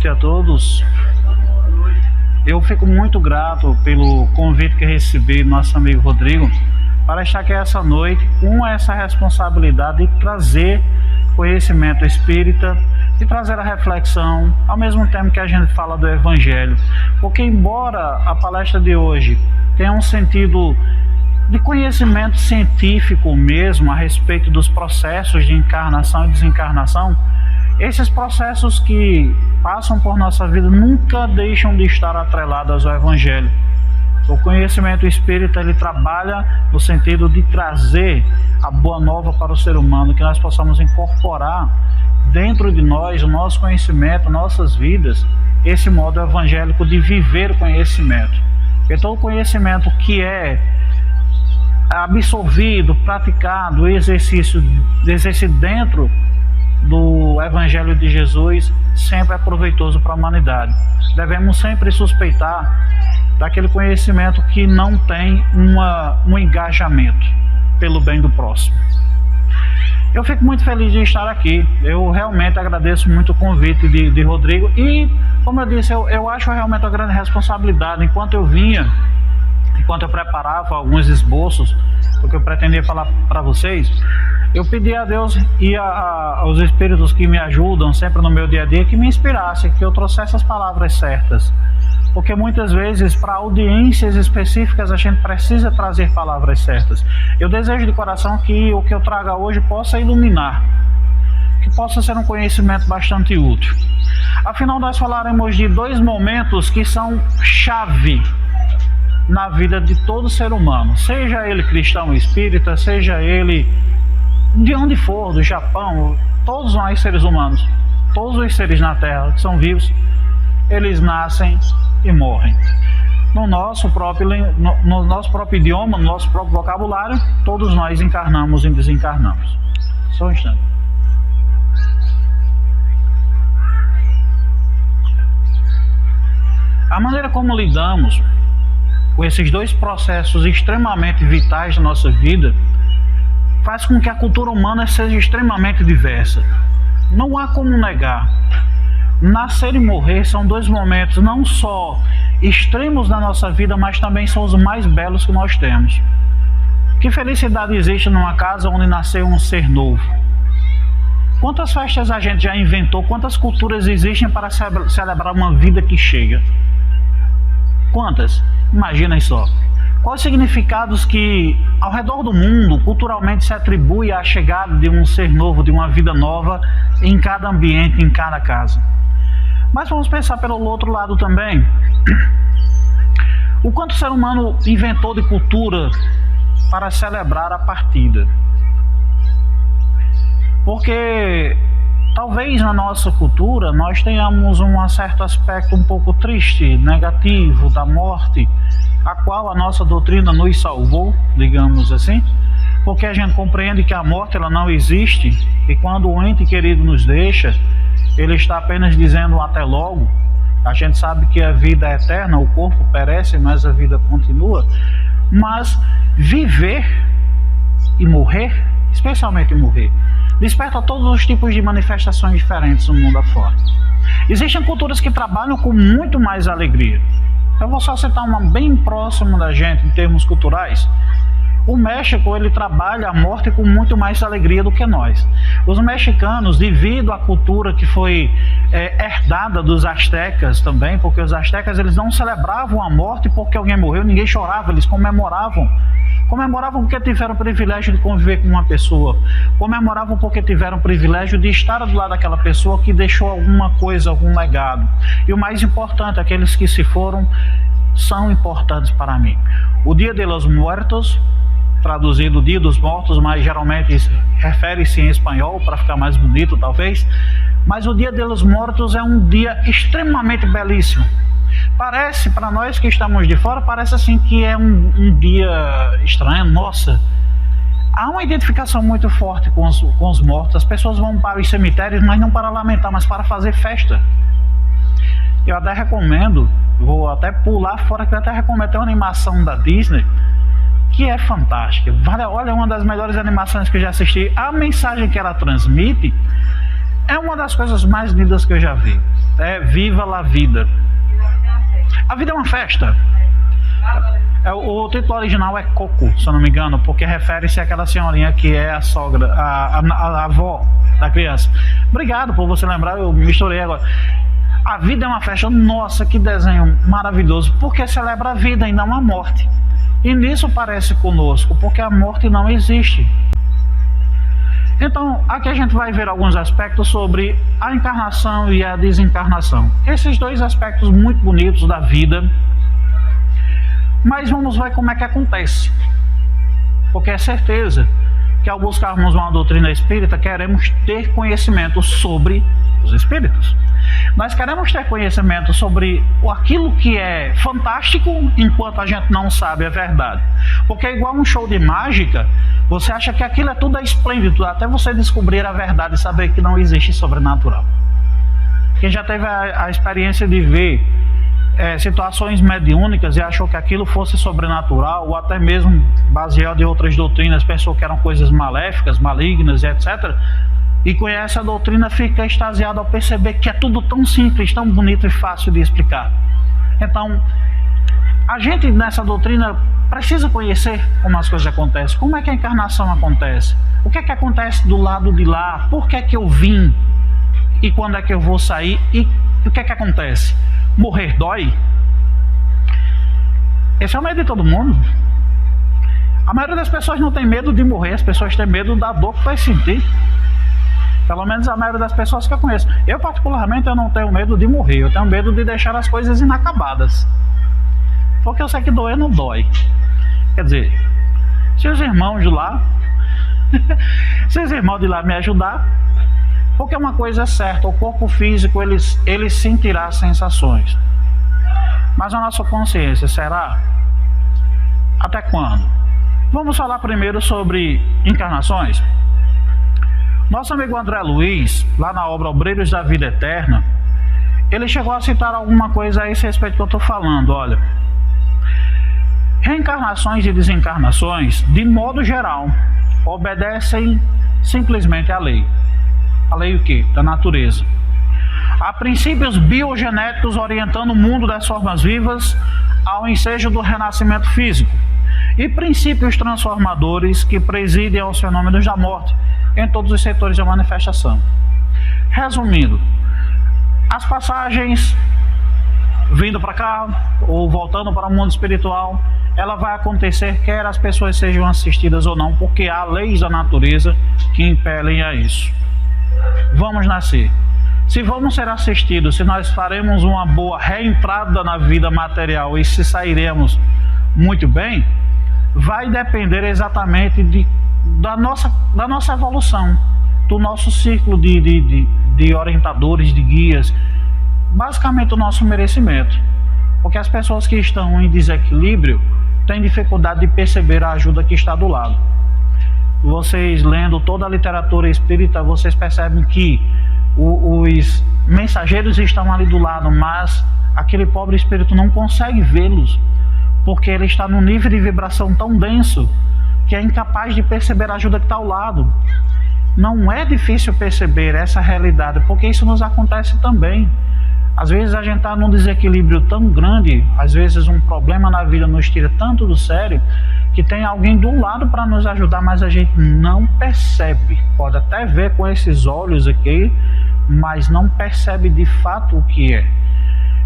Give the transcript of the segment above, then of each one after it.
noite a todos. Eu fico muito grato pelo convite que recebi do nosso amigo Rodrigo para estar aqui essa noite com essa responsabilidade de trazer conhecimento espírita e trazer a reflexão ao mesmo tempo que a gente fala do Evangelho. Porque embora a palestra de hoje tenha um sentido de conhecimento científico mesmo a respeito dos processos de encarnação e desencarnação, esses processos que passam por nossa vida nunca deixam de estar atrelados ao Evangelho. O conhecimento espírita, ele trabalha no sentido de trazer a boa nova para o ser humano, que nós possamos incorporar dentro de nós, o nosso conhecimento, nossas vidas, esse modo evangélico de viver o conhecimento. Porque todo conhecimento que é absorvido, praticado, exercício dentro do Evangelho de Jesus, sempre é proveitoso para a humanidade. Devemos sempre suspeitar daquele conhecimento que não tem um engajamento pelo bem do próximo. Eu fico muito feliz de estar aqui. Eu realmente agradeço muito o convite de Rodrigo e, como eu disse, eu acho realmente uma grande responsabilidade. Enquanto eu preparava alguns esboços, porque eu pretendia falar para vocês, eu pedi a Deus e aos espíritos que me ajudam sempre no meu dia a dia que me inspirassem, que eu trouxesse as palavras certas. Porque muitas vezes, para audiências específicas, a gente precisa trazer palavras certas. Eu desejo de coração que o que eu traga hoje possa iluminar, que possa ser um conhecimento bastante útil. Afinal, nós falaremos de dois momentos que são chave na vida de todo ser humano, seja ele cristão espírita, seja ele de onde for, do Japão. Todos nós seres humanos, todos os seres na Terra que são vivos, eles nascem e morrem. No nosso próprio idioma, no nosso próprio vocabulário, todos nós encarnamos e desencarnamos. Só um instante. A maneira como lidamos com esses dois processos extremamente vitais da nossa vida faz com que a cultura humana seja extremamente diversa. Não há como negar. Nascer e morrer são dois momentos não só extremos da nossa vida, mas também são os mais belos que nós temos. Que felicidade existe numa casa onde nasceu um ser novo? Quantas festas a gente já inventou? Quantas culturas existem para celebrar uma vida que chega? Quantas? Imaginem só. Quais os significados que ao redor do mundo culturalmente se atribui à chegada de um ser novo, de uma vida nova em cada ambiente, em cada casa? Mas vamos pensar pelo outro lado também. O quanto o ser humano inventou de cultura para celebrar a partida. Porque talvez na nossa cultura nós tenhamos um certo aspecto um pouco triste, negativo da morte, a qual a nossa doutrina nos salvou, digamos assim, porque a gente compreende que a morte ela não existe e quando o ente querido nos deixa, ele está apenas dizendo até logo. A gente sabe que a vida é eterna, o corpo perece, mas a vida continua. Mas viver e morrer, especialmente morrer, desperta todos os tipos de manifestações diferentes no mundo afora. Existem culturas que trabalham com muito mais alegria. Eu vou só citar uma bem próxima da gente em termos culturais. O México, ele trabalha a morte com muito mais alegria do que nós. Os mexicanos, devido à cultura que foi herdada dos astecas também, porque os astecas eles não celebravam a morte porque alguém morreu, ninguém chorava, eles comemoravam. Comemoravam porque tiveram o privilégio de conviver com uma pessoa. Comemoravam porque tiveram o privilégio de estar do lado daquela pessoa que deixou alguma coisa, algum legado. E o mais importante, aqueles que se foram, são importantes para mim. O Dia de los Muertos, traduzido Dia dos Mortos, mas geralmente refere-se em espanhol, para ficar mais bonito talvez. Mas o Dia de los Mortos é um dia extremamente belíssimo. Parece, para nós que estamos de fora, parece assim que é um dia estranho. Nossa, há uma identificação muito forte com os mortos. As pessoas vão para os cemitérios, mas não para lamentar, mas para fazer festa. Eu até recomendo, vou até pular fora, que eu até recomendo, tem uma animação da Disney que é fantástica. Olha, uma das melhores animações que eu já assisti. A mensagem que ela transmite É uma das coisas mais lindas que eu já vi. É Viva la Vida. A vida é uma festa. O título original é Coco, se eu não me engano, porque refere-se àquela senhorinha que é a sogra, a avó da criança. Obrigado por você lembrar, eu misturei agora. A vida é uma festa. Nossa, que desenho maravilhoso, porque celebra a vida e não a morte. E nisso parece conosco, porque a morte não existe. Então, aqui a gente vai ver alguns aspectos sobre a encarnação e a desencarnação. Esses dois aspectos muito bonitos da vida. Mas vamos ver como é que acontece. Porque é certeza que ao buscarmos uma doutrina espírita, queremos ter conhecimento sobre os espíritos. Nós queremos ter conhecimento sobre aquilo que é fantástico, enquanto a gente não sabe a verdade. Porque é igual um show de mágica, você acha que aquilo é tudo esplêndido, até você descobrir a verdade e saber que não existe sobrenatural. Quem já teve a experiência de ver situações mediúnicas e achou que aquilo fosse sobrenatural, ou até mesmo baseado em outras doutrinas, pensou que eram coisas maléficas, malignas, etc., e conhece a doutrina, fica extasiado ao perceber que é tudo tão simples, tão bonito e fácil de explicar. Então, a gente nessa doutrina precisa conhecer como as coisas acontecem, como é que a encarnação acontece, o que é que acontece do lado de lá, por que é que eu vim e quando é que eu vou sair, e o que é que acontece. Morrer dói? Esse é o medo de todo mundo. A maioria das pessoas não tem medo de morrer, as pessoas têm medo da dor que vai sentir. Pelo menos a maioria das pessoas que eu conheço. Eu particularmente eu não tenho medo de morrer, eu tenho medo de deixar as coisas inacabadas. Porque eu sei que doer não dói. Quer dizer, se os irmãos de lá se os irmãos de lá me ajudar, porque uma coisa é certa, o corpo físico ele sentirá sensações. Mas a nossa consciência será? Até quando? Vamos falar primeiro sobre encarnações. Nosso amigo André Luiz, lá na obra Obreiros da Vida Eterna, ele chegou a citar alguma coisa a esse respeito que eu estou falando. Olha, reencarnações e desencarnações, de modo geral, obedecem simplesmente à lei. A lei o quê? Da natureza. Há princípios biogenéticos orientando o mundo das formas vivas ao ensejo do renascimento físico, e princípios transformadores que presidem aos fenômenos da morte em todos os setores da manifestação. Resumindo, as passagens vindo para cá ou voltando para o mundo espiritual, ela vai acontecer quer as pessoas sejam assistidas ou não, porque há leis da natureza que impelem a isso. Vamos nascer. Se vamos ser assistidos, se nós faremos uma boa reentrada na vida material e se sairemos muito bem, vai depender exatamente da nossa evolução, do nosso círculo de orientadores, de guias, basicamente o nosso merecimento. Porque as pessoas que estão em desequilíbrio têm dificuldade de perceber a ajuda que está do lado. Vocês lendo toda a literatura espírita, vocês percebem que os mensageiros estão ali do lado, mas aquele pobre espírito não consegue vê-los, porque ele está num nível de vibração tão denso que é incapaz de perceber a ajuda que está ao lado. Não é difícil perceber essa realidade, porque isso nos acontece também. Às vezes a gente está num desequilíbrio tão grande, às vezes um problema na vida nos tira tanto do sério, que tem alguém do lado para nos ajudar, mas a gente não percebe. Pode até ver com esses olhos aqui, mas não percebe de fato o que é.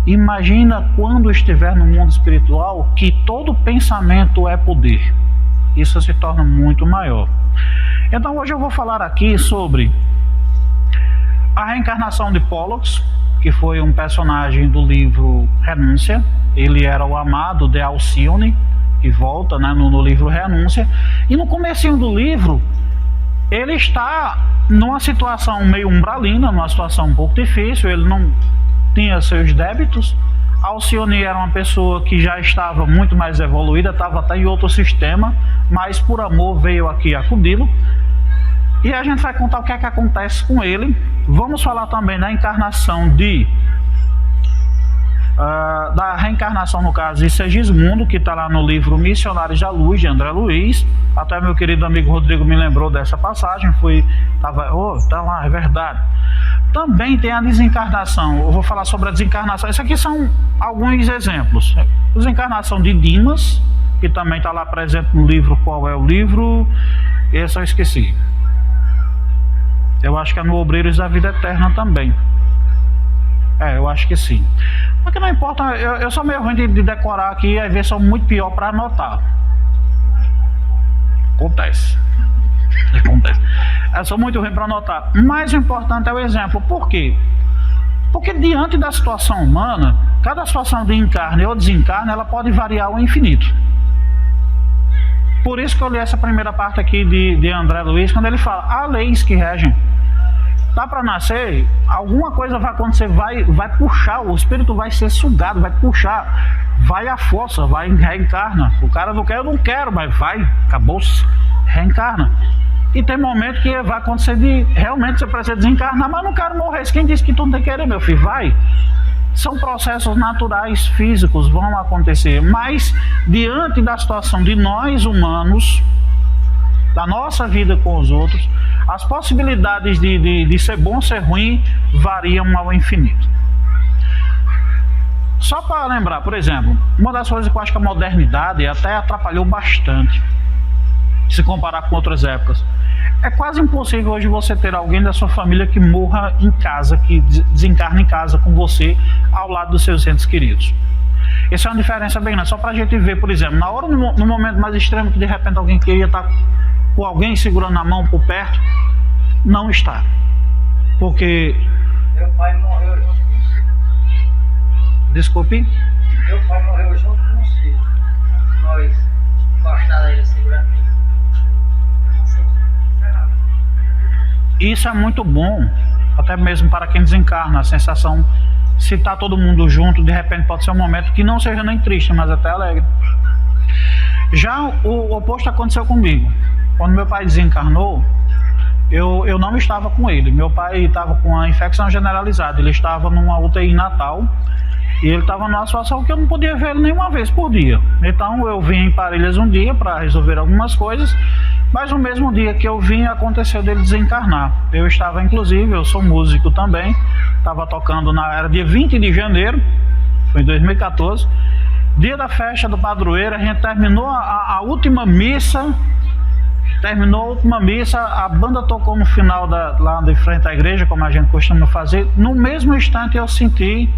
Imagina quando estiver no mundo espiritual, que todo pensamento é poder. Isso se torna muito maior. Então hoje eu vou falar aqui sobre a reencarnação de Pollux, que foi um personagem do livro Renúncia. Ele era o amado de Alcione, que volta, né, no livro Renúncia. E no comecinho do livro, ele está numa situação meio umbralina, numa situação um pouco difícil. Ele não tinha seus débitos. Alcione era uma pessoa que já estava muito mais evoluída, estava até em outro sistema, mas por amor veio aqui acudi-lo. E a gente vai contar o que é que acontece com ele. Vamos falar também da encarnação de da reencarnação, no caso de Segismundo, que está lá no livro Missionários da Luz, de André Luiz. Até meu querido amigo Rodrigo me lembrou dessa passagem, tá lá, é verdade. Também tem a desencarnação, eu vou falar sobre a desencarnação. Esses aqui são alguns exemplos. Desencarnação de Dimas, que também está lá presente no livro. Qual é o livro? Esse eu esqueci. Eu acho que é no Obreiros da Vida Eterna também. Eu acho que sim. Mas que não importa, eu sou meio ruim de decorar aqui, e às vezes sou muito pior para anotar. Acontece. Eu sou muito ruim para anotar. Mas o importante é o exemplo. Por quê? Porque diante da situação humana, cada situação de encarne ou desencarne, ela pode variar ao infinito. Por isso que eu li essa primeira parte aqui de André Luiz, quando ele fala: há leis que regem. Tá para nascer, alguma coisa vai acontecer, vai puxar, o espírito vai ser sugado, vai puxar, vai à força, vai reencarna. O cara não quer, eu não quero, mas vai, acabou-se, reencarna. E tem momento que vai acontecer de realmente você precisa desencarnar, mas não quero morrer. Quem disse que tu não tem que querer, meu filho? Vai. São processos naturais, físicos, vão acontecer. Mas diante da situação de nós humanos, da nossa vida com os outros, as possibilidades de ser bom ou ser ruim variam ao infinito. Só para lembrar, por exemplo, uma das coisas que eu acho que a modernidade até atrapalhou bastante, se comparar com outras épocas, é quase impossível hoje você ter alguém da sua família que morra em casa, que desencarne em casa com você, ao lado dos seus entes queridos. Essa é uma diferença bem grande, só para a gente ver, por exemplo, na hora, no momento mais extremo, que de repente alguém queria estar com alguém segurando na mão por perto, não está. Porque... Meu pai morreu junto com você. Desculpe? Meu pai morreu junto com você. Nós encostados ele segurando ele. Isso é muito bom, até mesmo para quem desencarna, a sensação, se está todo mundo junto, de repente pode ser um momento que não seja nem triste, mas até alegre. Já o oposto aconteceu comigo. Quando meu pai desencarnou, eu não estava com ele. Meu pai estava com uma infecção generalizada, ele estava numa UTI natal, e ele estava numa situação que eu não podia ver ele nenhuma vez por dia. Então eu vim em Parelhas um dia para resolver algumas coisas, mas no mesmo dia que eu vim, aconteceu dele desencarnar. Eu estava, inclusive, eu sou músico também, estava tocando era dia 20 de janeiro, foi em 2014, dia da festa do padroeiro. A gente terminou a última missa. A banda tocou no final lá de frente à igreja, como a gente costuma fazer. No mesmo instante eu senti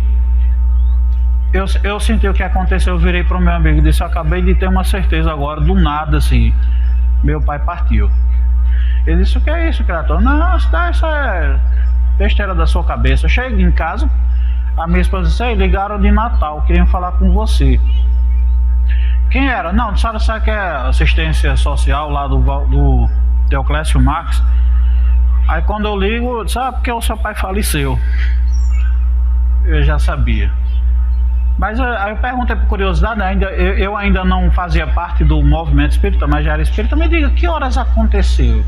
o que aconteceu. Eu virei para o meu amigo e disse: eu acabei de ter uma certeza agora, do nada, assim, meu pai partiu. Ele disse: o que é isso, criatura? Não, isso é besteira da sua cabeça. Eu cheguei em casa, a minha esposa disse: ligaram de Natal, queriam falar com você. Quem era? Não, sabe que é assistência social lá do Teoclésio Marques. Aí quando eu ligo, eu disse: porque o seu pai faleceu. Eu já sabia. Mas aí eu perguntei por curiosidade, eu ainda não fazia parte do movimento espírita, mas já era espírita. Me diga, que horas aconteceu?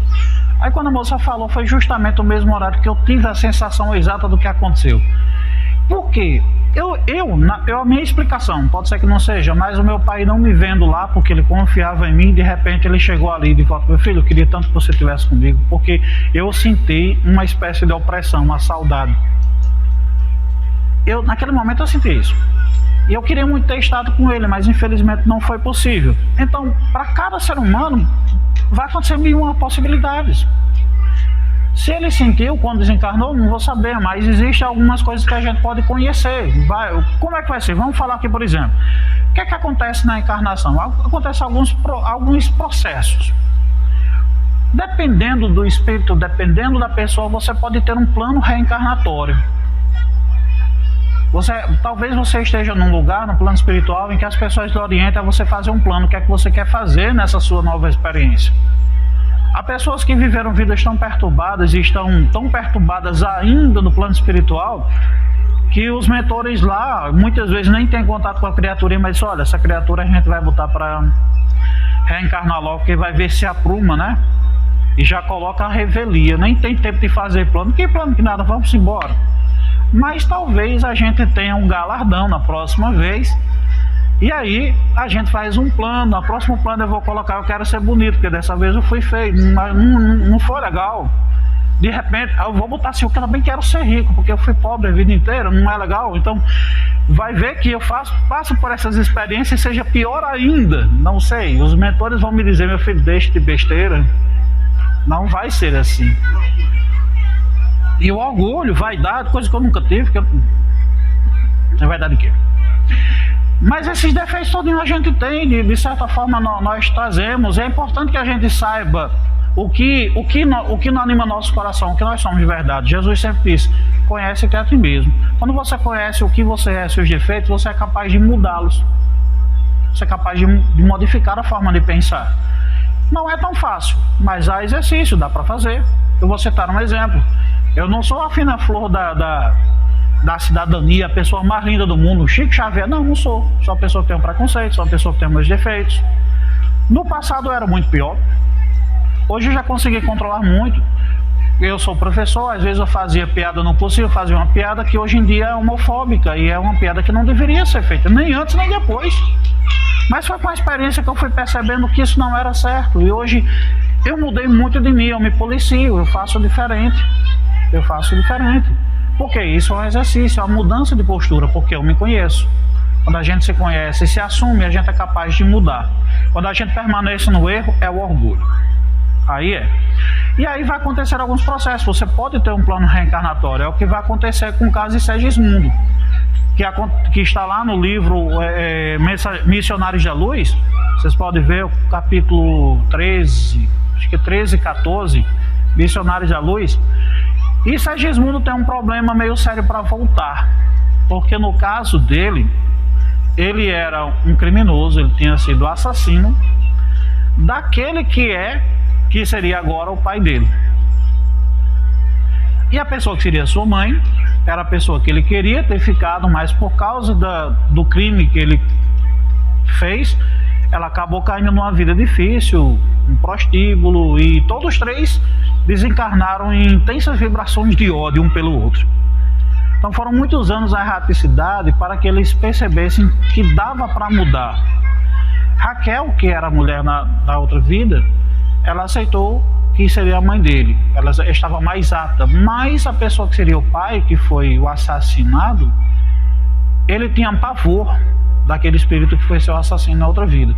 Aí quando a moça falou, foi justamente o mesmo horário que eu tive a sensação exata do que aconteceu. Por quê? A minha explicação, pode ser que não seja, mas o meu pai não me vendo lá, porque ele confiava em mim, de repente ele chegou ali de volta: meu filho, eu queria tanto que você estivesse comigo, porque eu senti uma espécie de opressão, uma saudade. Naquele momento eu senti isso. E eu queria muito ter estado com ele, mas infelizmente não foi possível. Então, para cada ser humano, vai acontecer mil uma possibilidades. Se ele sentiu quando desencarnou, não vou saber, mas existem algumas coisas que a gente pode conhecer. Como é que vai ser? Vamos falar aqui, por exemplo. O que é que acontece na encarnação? Acontecem alguns processos. Dependendo do espírito, dependendo da pessoa, você pode ter um plano reencarnatório. Talvez você esteja num lugar, no plano espiritual, em que as pessoas lhe orientam a você fazer um plano. O que é que você quer fazer nessa sua nova experiência? Há pessoas que viveram vidas tão perturbadas e estão tão perturbadas ainda no plano espiritual, que os mentores lá muitas vezes nem têm contato com a criatura, mas dizem: olha, essa criatura a gente vai botar para reencarnar logo, porque vai ver se apruma, né? E já coloca a revelia, nem tem tempo de fazer plano. Que plano que nada, vamos embora. mas talvez a gente tenha um galardão na próxima vez. E aí a gente faz um plano. No próximo plano eu vou colocar: eu quero ser bonito, porque dessa vez eu fui feio, mas não foi legal. De repente eu vou botar assim: eu também quero ser rico, porque eu fui pobre a vida inteira, não é legal. Então vai ver que eu passo por essas experiências e seja pior ainda. Não sei, os mentores vão me dizer: meu filho, deixe de besteira. Não vai ser assim. E o orgulho, vaidade, coisa que eu nunca tive, vaidade de quê? Mas esses defeitos todos a gente tem, de certa forma nós trazemos. É importante que a gente saiba o que não anima nosso coração, o que nós somos de verdade. Jesus sempre disse: conhece-te a ti mesmo. Quando você conhece o que você é, seus defeitos, você é capaz de mudá-los. Você é capaz de modificar a forma de pensar. Não é tão fácil, mas há exercício, dá para fazer. Eu vou citar um exemplo. Eu não sou a fina flor da cidadania, a pessoa mais linda do mundo, Chico Xavier. Não sou. Sou uma pessoa que tem um preconceito, sou uma pessoa que tem meus defeitos. No passado eu era muito pior. Hoje eu já consegui controlar muito. Eu sou professor, às vezes eu fazia piada no curso, eu fazia uma piada que hoje em dia é homofóbica, e é uma piada que não deveria ser feita, nem antes nem depois. Mas foi com a experiência que eu fui percebendo que isso não era certo. E hoje eu mudei muito de mim, eu me policio, eu faço diferente. Porque isso é um exercício, é uma mudança de postura, porque eu me conheço. Quando a gente se conhece e se assume, a gente é capaz de mudar. Quando a gente permanece no erro, é o orgulho. Aí é. E aí vai acontecer alguns processos. Você pode ter um plano reencarnatório. É o que vai acontecer com o caso de Segismundo, que está lá no livro Missionários da Luz. Vocês podem ver o capítulo 13, acho que 13 e 14, Missionários da Luz. E Segismundo tem um problema meio sério para voltar, porque no caso dele, ele era um criminoso, ele tinha sido assassino daquele que seria agora o pai dele. E a pessoa que seria sua mãe era a pessoa que ele queria ter ficado, mas por causa do crime que ele fez, ela acabou caindo numa vida difícil, um prostíbulo, e todos os três desencarnaram em intensas vibrações de ódio um pelo outro. Então foram muitos anos a erraticidade para que eles percebessem que dava para mudar. Raquel, que era a mulher na outra vida, ela aceitou que seria a mãe dele, ela estava mais apta, mas a pessoa que seria o pai, que foi o assassinado, ele tinha pavor daquele espírito que foi seu assassino na outra vida.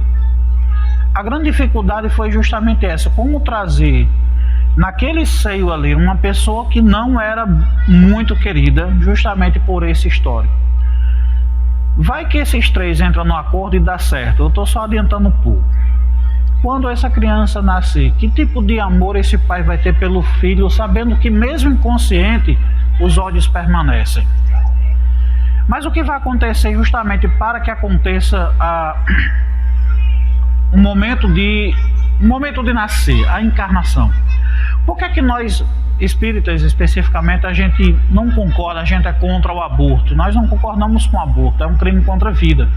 A grande dificuldade foi justamente essa: como trazer naquele seio ali uma pessoa que não era muito querida, justamente por esse histórico. Vai que esses três entram no acordo e dá certo. Eu estou só adiantando um pouco. Quando essa criança nascer, que tipo de amor esse pai vai ter pelo filho, sabendo que mesmo inconsciente os ódios permanecem? Mas o que vai acontecer justamente para que aconteça um momento de nascer, a encarnação? Por que nós, espíritas especificamente, a gente não concorda, a gente é contra o aborto? Nós não concordamos com o aborto, é um crime contra a vida.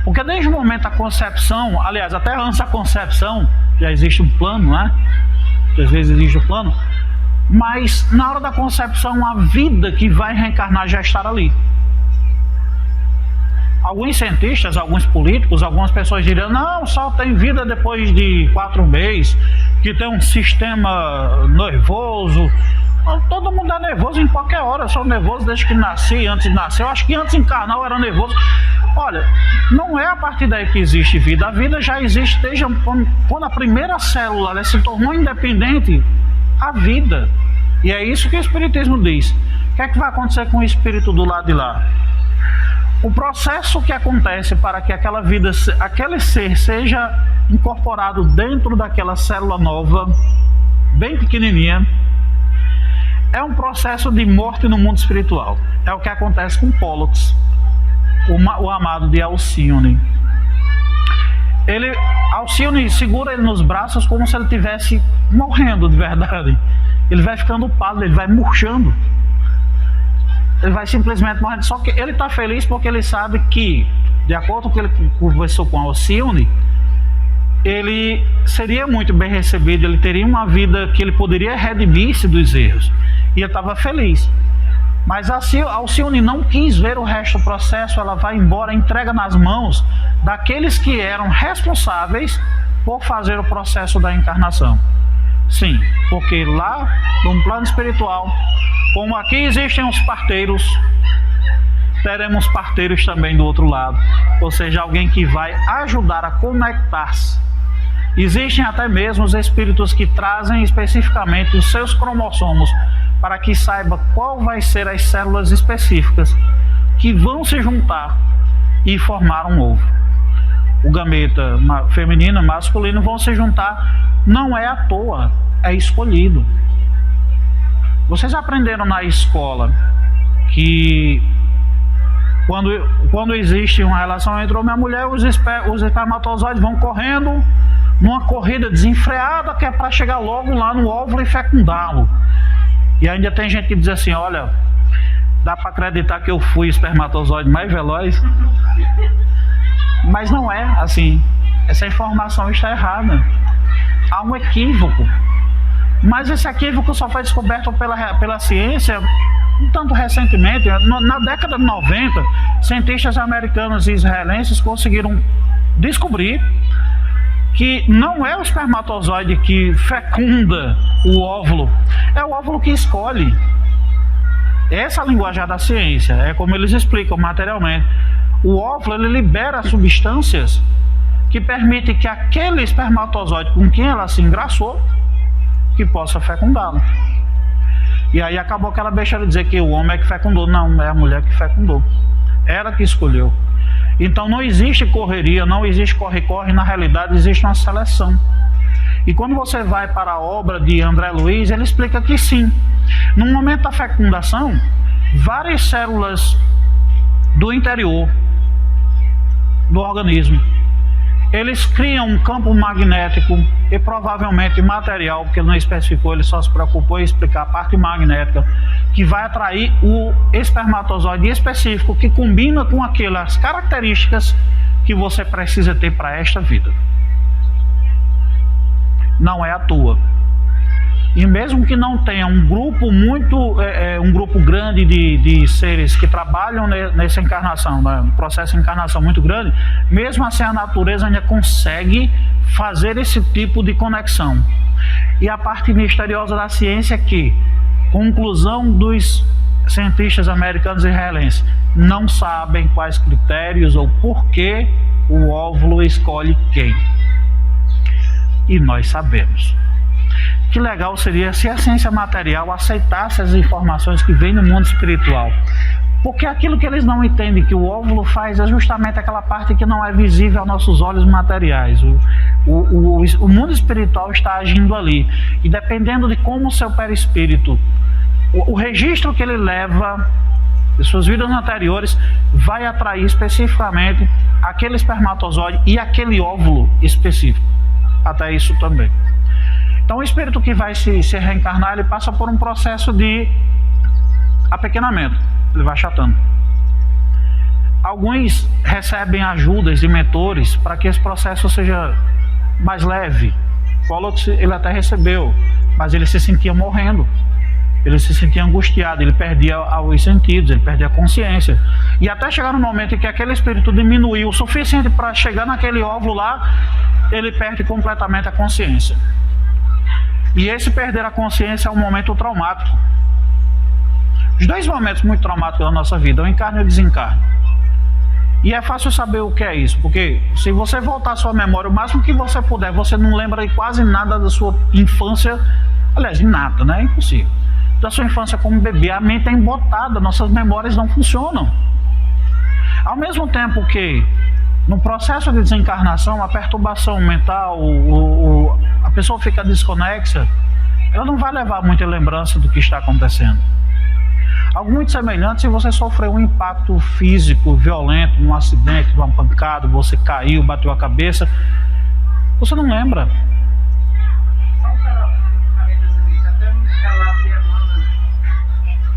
Porque desde o momento da concepção, aliás, até antes da concepção, já existe um plano, né? Às vezes existe um plano, mas na hora da concepção, a vida que vai reencarnar já está ali. Alguns cientistas, alguns políticos, algumas pessoas diriam: não, só tem vida depois de 4 meses, que tem um sistema nervoso. Todo mundo é nervoso em qualquer hora. Eu sou nervoso desde que nasci, antes de nascer. Eu acho que antes de encarnar eu era nervoso. Olha, não é a partir daí que existe vida. A vida já existe desde quando a primeira célula se tornou independente. A vida. E é isso que o Espiritismo diz. O que é que vai acontecer com o espírito do lado de lá? O processo que acontece para que aquela vida, aquele ser seja incorporado dentro daquela célula nova, bem pequenininha, é um processo de morte no mundo espiritual. É o que acontece com Pollux, o amado de Alcione. Alcione segura ele nos braços como se ele estivesse morrendo de verdade. Ele vai ficando pálido, ele vai murchando. Ele vai simplesmente morrendo. Só que ele está feliz porque ele sabe que, de acordo com o que ele conversou com Alcione, ele seria muito bem recebido, ele teria uma vida que ele poderia redimir-se dos erros. E ele estava feliz. Mas a Alcione não quis ver o resto do processo, ela vai embora, entrega nas mãos daqueles que eram responsáveis por fazer o processo da encarnação. Sim, porque lá no plano espiritual, como aqui existem os parteiros, teremos parteiros também do outro lado, ou seja, alguém que vai ajudar a conectar-se. Existem até mesmo os espíritos que trazem especificamente os seus cromossomos para que saiba qual vai ser as células específicas que vão se juntar e formar um ovo. O gameta feminino e masculino vão se juntar, não é à toa, é escolhido. Vocês aprenderam na escola que quando existe uma relação entre homem e mulher, os espermatozoides vão correndo numa corrida desenfreada que é para chegar logo lá no óvulo e fecundá-lo. E ainda tem gente que diz assim, olha, dá para acreditar que eu fui o espermatozoide mais veloz? Mas não é assim. Essa informação está errada. Há um equívoco. Mas esse equívoco só foi descoberto pela ciência um tanto recentemente. Na década de 90, cientistas americanos e israelenses conseguiram descobrir que não é o espermatozoide que fecunda o óvulo, é o óvulo que escolhe. Essa é a linguagem da ciência, é como eles explicam materialmente. O óvulo ele libera substâncias que permitem que aquele espermatozoide com quem ela se engraçou, que possa fecundá-lo. E aí acabou aquela besteira de dizer que o homem é que fecundou. Não, é a mulher que fecundou. Ela que escolheu. Então não existe correria, não existe corre-corre, na realidade existe uma seleção. E quando você vai para a obra de André Luiz, ele explica que sim, no momento da fecundação, várias células do interior do organismo, eles criam um campo magnético e provavelmente material, porque ele não especificou, ele só se preocupou em explicar a parte magnética, que vai atrair o espermatozoide específico que combina com aquelas características que você precisa ter para esta vida. Não é à toa. E mesmo que não tenha um grupo um grupo grande de seres que trabalham nessa encarnação, no processo de encarnação muito grande, mesmo assim a natureza ainda consegue fazer esse tipo de conexão. E a parte misteriosa da ciência é que, conclusão dos cientistas americanos e israelenses, não sabem quais critérios ou por que o óvulo escolhe quem. E nós sabemos. Que legal seria se a ciência material aceitasse as informações que vêm no mundo espiritual. Porque aquilo que eles não entendem que o óvulo faz é justamente aquela parte que não é visível aos nossos olhos materiais. O mundo espiritual está agindo ali. E dependendo de como o seu perispírito, o registro que ele leva de suas vidas anteriores, vai atrair especificamente aquele espermatozoide e aquele óvulo específico. Até isso também. Então o espírito que vai se reencarnar, ele passa por um processo de apequenamento, ele vai achatando. Alguns recebem ajudas de mentores para que esse processo seja mais leve. Falou que ele até recebeu, mas ele se sentia morrendo, ele se sentia angustiado, ele perdia os sentidos, ele perdia a consciência. E até chegar no momento em que aquele espírito diminuiu o suficiente para chegar naquele óvulo lá, ele perde completamente a consciência. E esse perder a consciência é um momento traumático. Os dois momentos muito traumáticos da nossa vida, o encarne e o desencarne. E é fácil saber o que é isso, porque se você voltar à sua memória, o máximo que você puder, você não lembra de quase nada da sua infância, aliás, de nada, né? É impossível. Da sua infância como bebê, a mente é embotada, nossas memórias não funcionam. Ao mesmo tempo que no processo de desencarnação, a perturbação mental, a pessoa fica desconexa, ela não vai levar muita lembrança do que está acontecendo. Algo muito semelhante se você sofreu um impacto físico violento, num acidente, numa pancada, você caiu, bateu a cabeça, você não lembra. Só um parênteses, até um relato de Emmanuel,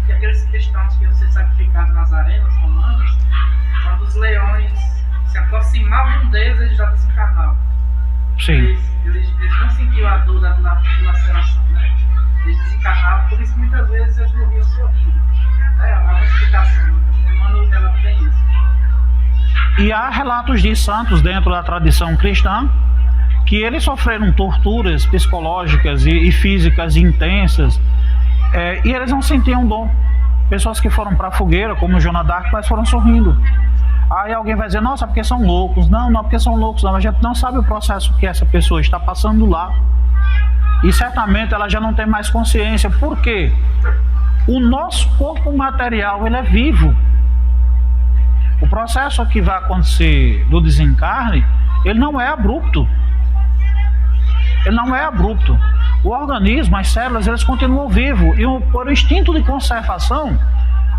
que aqueles cristãos que iam ser sacrificados nas arenas romanas, quando os leões se aproximavam deles, eles já desencarnavam. Sim. Eles não sentiam a dor da laceração, né? Eles desencarnavam, por isso que muitas vezes eles morriam sorrindo. Né? Há uma explicação. Emmanuel, ela tem isso. E há relatos de santos dentro da tradição cristã que eles sofreram torturas psicológicas e físicas intensas, e eles não sentiam dor. Pessoas que foram para a fogueira, como Joana d'Arc, mas foram sorrindo. Aí alguém vai dizer, nossa, porque são loucos. Não, não porque são loucos, não. A gente não sabe o processo que essa pessoa está passando lá. E certamente ela já não tem mais consciência. Por quê? O nosso corpo material, ele é vivo. O processo que vai acontecer do desencarne, ele não é abrupto. Ele não é abrupto. O organismo, as células, eles continuam vivos. E por instinto de conservação,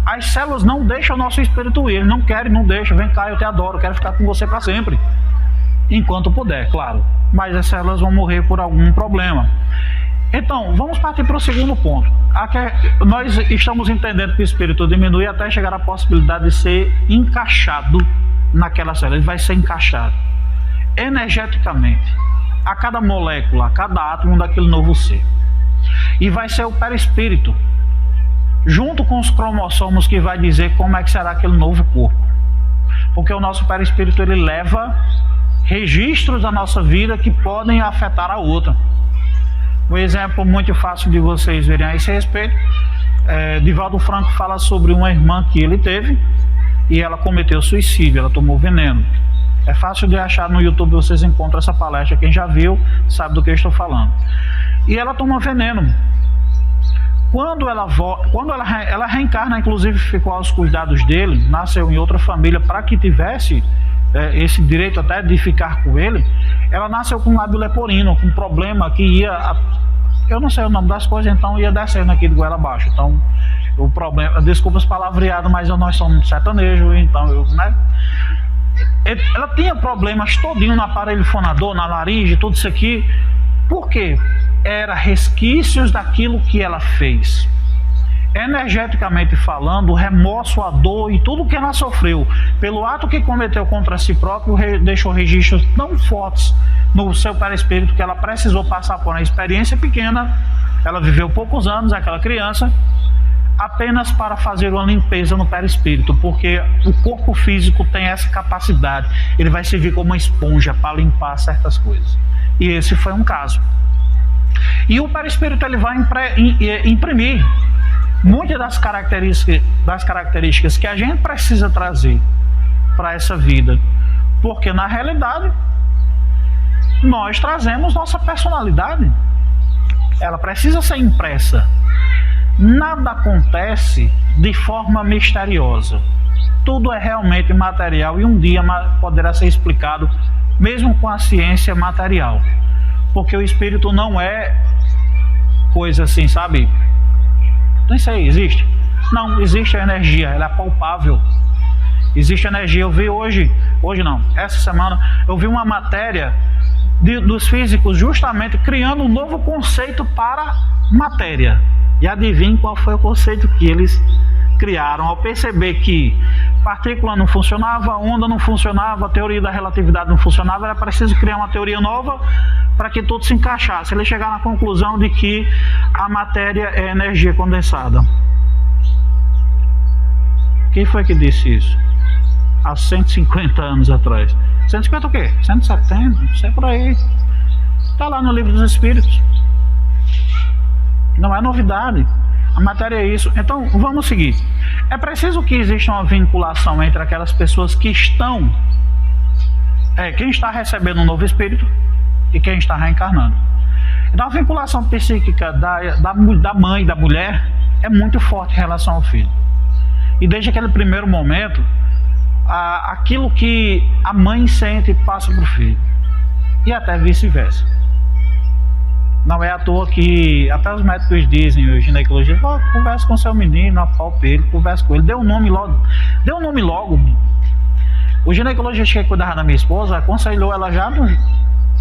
as células não deixam o nosso espírito ir. Ele não quer, não deixa. Vem cá, eu te adoro, eu quero ficar com você para sempre. Enquanto puder, claro. Mas as células vão morrer por algum problema. Então, vamos partir para o segundo ponto. Aqui, nós estamos entendendo que o espírito diminui até chegar à possibilidade de ser encaixado naquela célula. Ele vai ser encaixado energeticamente a cada molécula, a cada átomo daquele novo ser. E vai ser o perispírito, junto com os cromossomos, que vai dizer como é que será aquele novo corpo. Porque o nosso perispírito, ele leva registros da nossa vida que podem afetar a outra. Um exemplo muito fácil de vocês verem a esse respeito, Divaldo Franco fala sobre uma irmã que ele teve e ela cometeu suicídio, ela tomou veneno. É fácil de achar no YouTube, vocês encontram essa palestra, quem já viu sabe do que eu estou falando. E ela toma veneno. Quando ela reencarna, inclusive ficou aos cuidados dele, nasceu em outra família para que tivesse esse direito até de ficar com ele. Ela nasceu com lábio leporino, com um problema que ia, eu não sei o nome das coisas, então ia descendo aqui de goela abaixo. Então o problema, desculpa as palavreadas, mas nós somos sertanejos, então né? Ela tinha problemas todinho no aparelho fonador, na laringe, tudo isso aqui. Por quê? Era resquícios daquilo que ela fez. Energeticamente falando, o remorso, a dor e tudo que ela sofreu pelo ato que cometeu contra si próprio deixou registros tão fortes no seu perispírito que ela precisou passar por uma experiência pequena. Ela viveu poucos anos, aquela criança, apenas para fazer uma limpeza no perispírito, porque o corpo físico tem essa capacidade, ele vai servir como uma esponja para limpar certas coisas. E esse foi um caso. E o perispírito, ele vai imprimir muitas das características que a gente precisa trazer para essa vida, porque na realidade nós trazemos nossa personalidade, ela precisa ser impressa. Nada acontece de forma misteriosa, tudo é realmente material e um dia poderá ser explicado mesmo com a ciência material, porque o espírito não é coisa assim, sabe? Não sei, existe? Não, existe a energia, ela é palpável. Existe energia. Eu vi hoje não, essa semana, eu vi uma matéria dos físicos justamente criando um novo conceito para matéria. E adivinhe qual foi o conceito que eles criaram ao perceber que partícula não funcionava, onda não funcionava, a teoria da relatividade não funcionava, era preciso criar uma teoria nova para que tudo se encaixasse. Ele chegar na conclusão de que a matéria é energia condensada. Quem foi que disse isso? Há 150 anos atrás. 150 o quê? 170? Não sei por aí. Está lá no Livro dos Espíritos. Não é novidade. A matéria é isso. Então, vamos seguir. É preciso que exista uma vinculação entre aquelas pessoas que estão... quem está recebendo um novo espírito e quem está reencarnando. Então, a vinculação psíquica da mãe, da mulher, é muito forte em relação ao filho. E desde aquele primeiro momento, aquilo que a mãe sente passa para o filho. E até vice-versa. Não é à toa que até os médicos dizem, os ginecologistas, conversa com seu menino, apalpe ele, conversa com ele, dê um nome logo. O ginecologista que cuidava da minha esposa aconselhou ela já no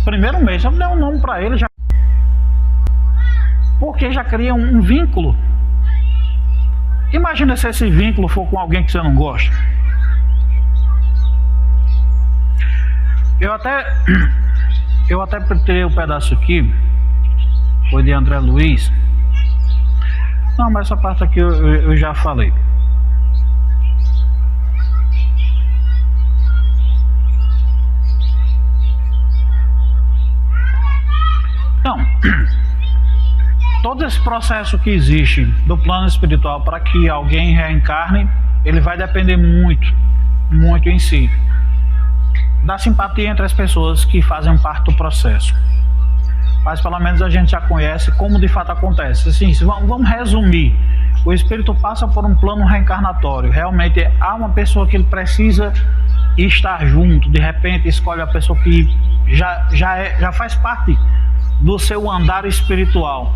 primeiro mês, já deu um nome para ele, já, porque já cria um vínculo. Imagina se esse vínculo for com alguém que você não gosta. Eu até tirei o pedaço aqui, foi de André Luiz. Não, mas essa parte aqui eu já falei. Então, todo esse processo que existe do plano espiritual para que alguém reencarne, ele vai depender muito em si da simpatia entre as pessoas que fazem parte do processo. Mas pelo menos a gente já conhece como de fato acontece. Assim, vamos resumir. O espírito passa por um plano reencarnatório. Realmente há uma pessoa que ele precisa estar junto. De repente escolhe a pessoa que já faz parte do seu andar espiritual.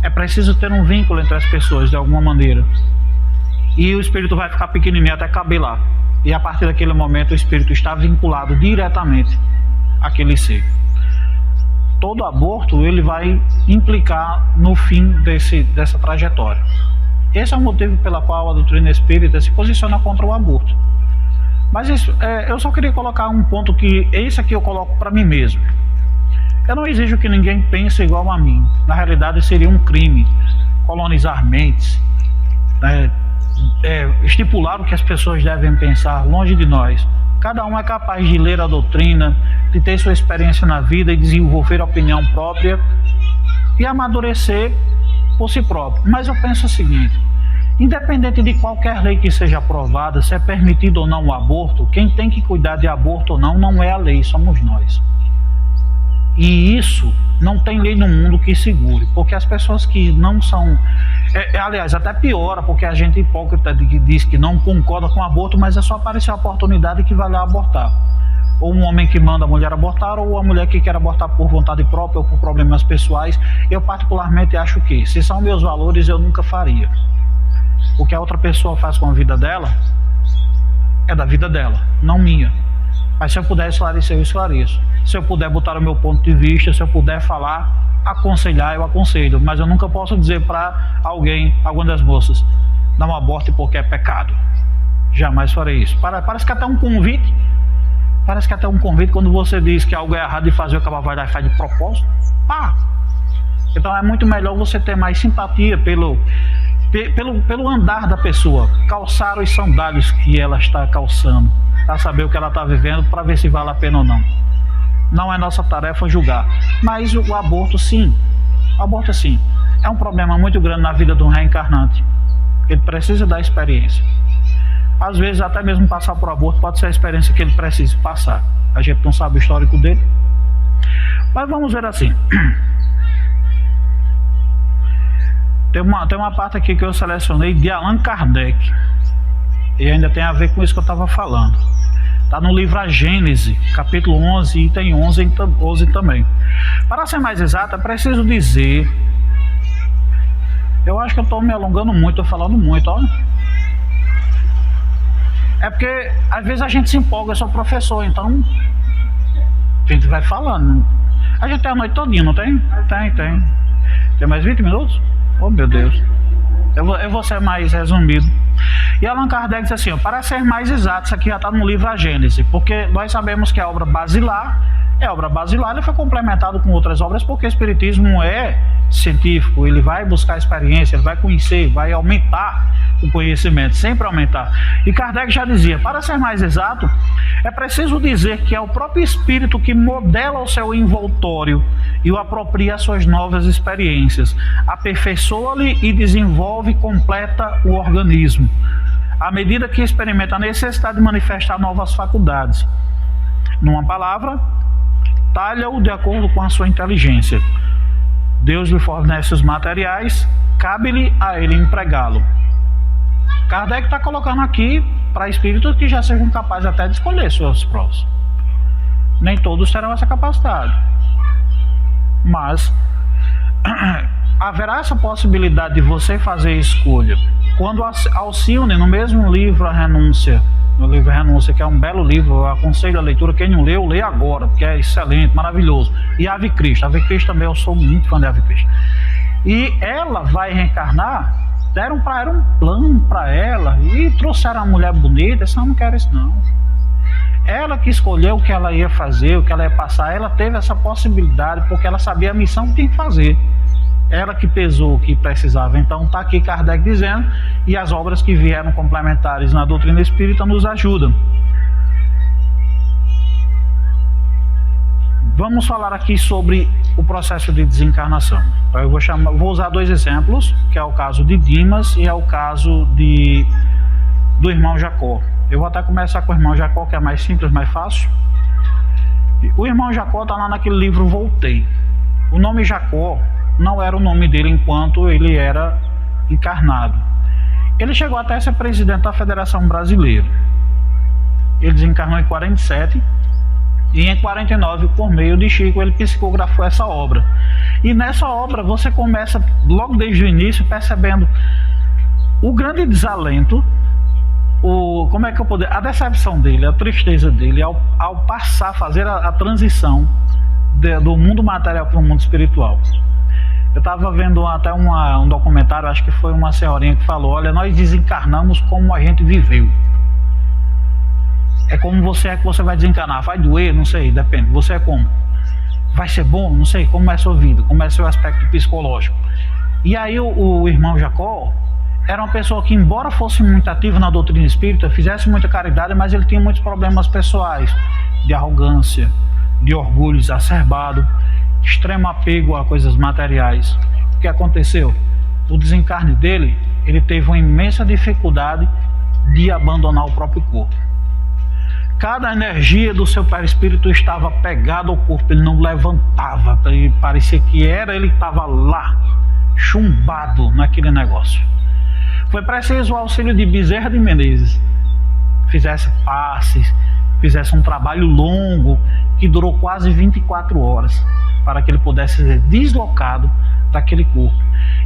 É preciso ter um vínculo entre as pessoas de alguma maneira. E o espírito vai ficar pequenininho até caber lá. E a partir daquele momento o espírito está vinculado diretamente àquele ser. Todo aborto ele vai implicar no fim dessa trajetória. Esse é o motivo pelo qual a doutrina espírita se posiciona contra o aborto. Mas eu só queria colocar um ponto que esse aqui eu coloco para mim mesmo. Eu não exijo que ninguém pense igual a mim. Na realidade seria um crime colonizar mentes, né? Estipular o que as pessoas devem pensar longe de nós. Cada um é capaz de ler a doutrina, de ter sua experiência na vida e desenvolver a opinião própria e amadurecer por si próprio. Mas eu penso o seguinte: independente de qualquer lei que seja aprovada, se é permitido ou não o aborto, quem tem que cuidar de aborto ou não é a lei, somos nós. E isso não tem lei no mundo que segure, porque as pessoas que não são... aliás, até piora, porque a gente hipócrita que diz que não concorda com o aborto, mas é só aparecer a oportunidade que vai lá abortar. Ou um homem que manda a mulher abortar, ou a mulher que quer abortar por vontade própria ou por problemas pessoais. Eu particularmente acho que, se são meus valores, eu nunca faria. O que a outra pessoa faz com a vida dela, é da vida dela, não minha. Mas se eu puder esclarecer, eu esclareço. Se eu puder botar o meu ponto de vista, se eu puder falar, aconselhar, eu aconselho. Mas eu nunca posso dizer para alguém, alguma das moças, não aborte porque é pecado. Jamais farei isso. Parece que até um convite. Parece que até um convite quando você diz que algo é errado de fazer, o cara vai lá e faz de propósito. Então é muito melhor você ter mais simpatia pelo andar da pessoa, calçar os sandálios que ela está calçando, para saber o que ela está vivendo, para ver se vale a pena ou não. Não é nossa tarefa julgar, mas o aborto sim, é um problema muito grande na vida de um reencarnante. Ele precisa da experiência. Às vezes até mesmo passar por aborto pode ser a experiência que ele precisa passar. A gente não sabe o histórico dele, mas vamos ver assim. Tem uma parte aqui que eu selecionei de Allan Kardec, e ainda tem a ver com isso que eu estava falando. Está no livro A Gênese, capítulo 11, item 11 também. Para ser mais exato, é preciso dizer... Eu acho que eu estou me alongando muito, estou falando muito, ó. É porque às vezes a gente se empolga, eu sou professor, então a gente vai falando. A gente tem a noite todinha, não tem? Tem. Tem mais 20 minutos? Oh meu Deus. Eu vou ser mais resumido. E Allan Kardec diz assim, para ser mais exato, isso aqui já está no livro A Gênese, porque nós sabemos que a obra basilar ele foi complementado com outras obras, porque o Espiritismo é científico, ele vai buscar experiência, ele vai conhecer, vai aumentar o conhecimento, sempre aumentar. E Kardec já dizia, para ser mais exato, é preciso dizer que é o próprio espírito que modela o seu envoltório e o apropria às suas novas experiências, aperfeiçoa-lhe e desenvolve e completa o organismo, à medida que experimenta a necessidade de manifestar novas faculdades. Numa palavra, talha-o de acordo com a sua inteligência. Deus lhe fornece os materiais, cabe-lhe a ele empregá-lo. Kardec está colocando aqui para espíritos que já sejam capazes até de escolher suas provas. Nem todos terão essa capacidade, mas haverá essa possibilidade de você fazer escolha. Quando Alcione, no mesmo livro A Renúncia, no livro Renúncia, que é um belo livro, eu aconselho a leitura, quem não leu, lê agora, porque é excelente, maravilhoso. E Ave Cristo também, eu sou muito fã de Ave Cristo. E ela vai reencarnar, era um plano para ela, e trouxeram uma mulher bonita, essa não quer isso não. ela que escolheu o que ela ia fazer, o que ela ia passar, ela teve essa possibilidade porque ela sabia a missão que tinha que fazer. Ela que pesou o que precisava. Então está aqui Kardec dizendo, e as obras que vieram complementares na doutrina espírita nos ajudam. Vamos falar aqui sobre o processo de desencarnação. Eu vou usar dois exemplos, que é o caso de Dimas e é o caso do irmão Jacó. Eu vou até começar com o irmão Jacó, que é mais simples, mais fácil. O irmão Jacó está lá naquele livro Voltei. O nome Jacó não era o nome dele enquanto ele era encarnado. Ele chegou até a ser presidente da Federação Brasileira. Ele desencarnou em 47 e em 49, por meio de Chico, ele psicografou essa obra. E nessa obra você começa logo desde o início percebendo o grande desalento, a decepção dele, a tristeza dele ao passar a fazer a transição do mundo material para o mundo espiritual. Eu estava vendo até um documentário, acho que foi uma senhorinha que falou: olha, nós desencarnamos como a gente viveu. É como você é que você vai desencarnar, vai doer, não sei, depende, você é como? Vai ser bom, não sei, como é a sua vida, como é o seu aspecto psicológico. E aí o irmão Jacó era uma pessoa que, embora fosse muito ativo na doutrina espírita, fizesse muita caridade, mas ele tinha muitos problemas pessoais, de arrogância, de orgulho exacerbado, extremo apego a coisas materiais. O que aconteceu? O desencarne dele, ele teve uma imensa dificuldade de abandonar o próprio corpo. Cada energia do seu perispírito estava pegada ao corpo, ele não levantava, parecia que ele estava lá, chumbado naquele negócio. Foi preciso o auxílio de Bezerra de Menezes, fizesse passes, fizesse um trabalho longo, que durou quase 24 horas, para que ele pudesse ser deslocado daquele corpo.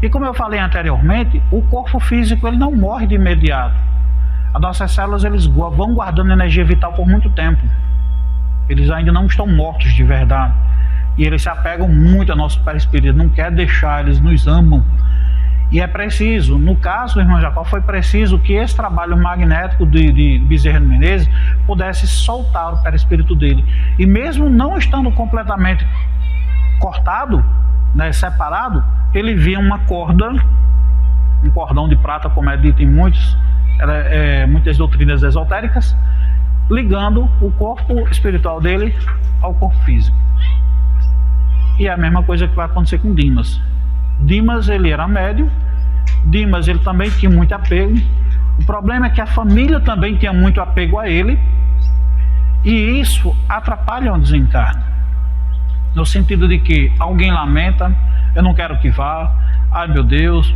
E como eu falei anteriormente, o corpo físico ele não morre de imediato. As nossas células eles vão guardando energia vital por muito tempo. Eles ainda não estão mortos de verdade. E eles se apegam muito ao nosso perispírito, não quer deixar, eles nos amam. E é preciso, no caso do irmão Jacó, foi preciso que esse trabalho magnético de Bezerra de Menezes pudesse soltar o perispírito dele. E mesmo não estando completamente cortado, né, separado, ele via uma corda, um cordão de prata, como é dito em muitas doutrinas esotéricas, ligando o corpo espiritual dele ao corpo físico. E é a mesma coisa que vai acontecer com Dimas. Dimas ele era médium, Dimas ele também tinha muito apego. O problema é que a família também tinha muito apego a ele, e isso atrapalha o desencarne, no sentido de que alguém lamenta, eu não quero que vá, ai meu Deus.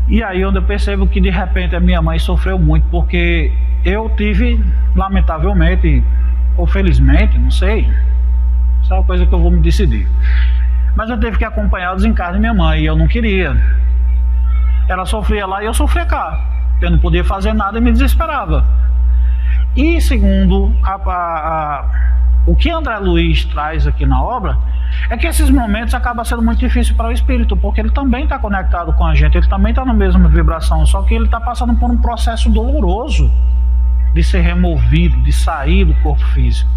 E aí onde eu percebo que de repente a minha mãe sofreu muito, porque eu tive, lamentavelmente ou felizmente, não sei, isso é uma coisa que eu vou me decidir, mas eu tive que acompanhar o desencarne de minha mãe e eu não queria. Ela sofria lá e eu sofria cá, eu não podia fazer nada e me desesperava. E segundo o que André Luiz traz aqui na obra, é que esses momentos acabam sendo muito difíceis para o espírito, porque ele também está conectado com a gente, ele também está na mesma vibração, só que ele está passando por um processo doloroso de ser removido, de sair do corpo físico.